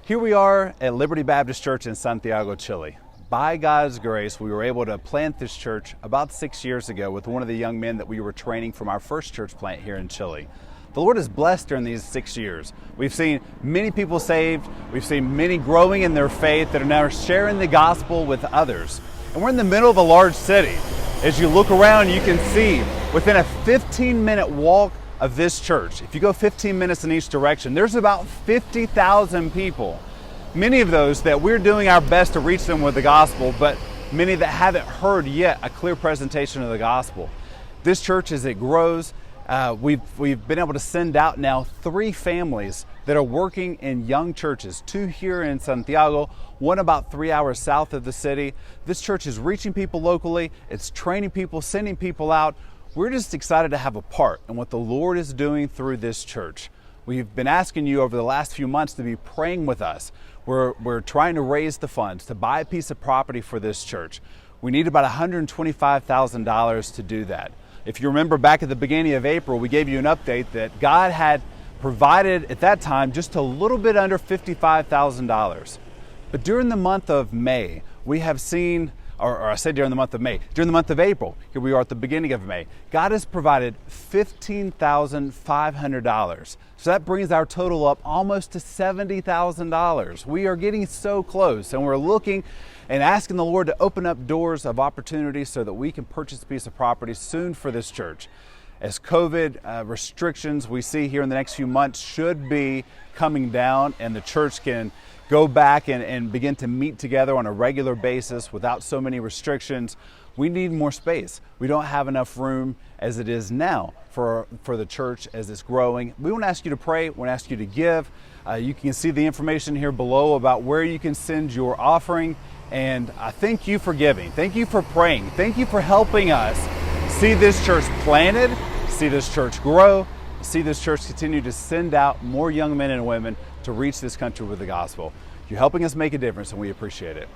Here we are at Liberty Baptist Church in Santiago, Chile. By God's grace, we were able to plant this church about 6 years ago with one of the young men that we were training from our first church plant here in Chile. The Lord has blessed during these 6 years. We've seen many people saved. We've seen many growing in their faith that are now sharing the gospel with others. And we're in the middle of a large city. As you look around, you can see within a 15-minute walk of this church, if you go 15 minutes in each direction, there's about 50,000 people. Many of those that we're doing our best to reach them with the gospel, but many that haven't heard yet a clear presentation of the gospel. This church, as it grows, we've been able to send out now 3 families that are working in young churches, 2 here in Santiago, 1 about 3 hours south of the city. This church is reaching people locally, it's training people, sending people out. We're just excited to have a part in what the Lord is doing through this church. We've been asking you over the last few months to be praying with us. We're trying to raise the funds to buy a piece of property for this church. We need about $125,000 to do that. If you remember back at the beginning of April, we gave you an update that God had provided at that time just a little bit under $55,000. But during the month of May, we have seen, or I said during the month of May, during the month of April, here we are at the beginning of May, God has provided $15,500. So that brings our total up almost to $70,000. We are getting so close, and we're looking and asking the Lord to open up doors of opportunity so that we can purchase a piece of property soon for this church. As COVID restrictions we see here in the next few months should be coming down, and the church can go back and begin to meet together on a regular basis without so many restrictions, we need more space. We don't have enough room as it is now for the church as it's growing. We want to ask you to pray. We want to ask you to give. You can see the information here below about where you can send your offering. And I thank you for giving. Thank you for praying. Thank you for helping us see this church planted, see this church grow, see this church continue to send out more young men and women to reach this country with the gospel. You're helping us make a difference, and we appreciate it.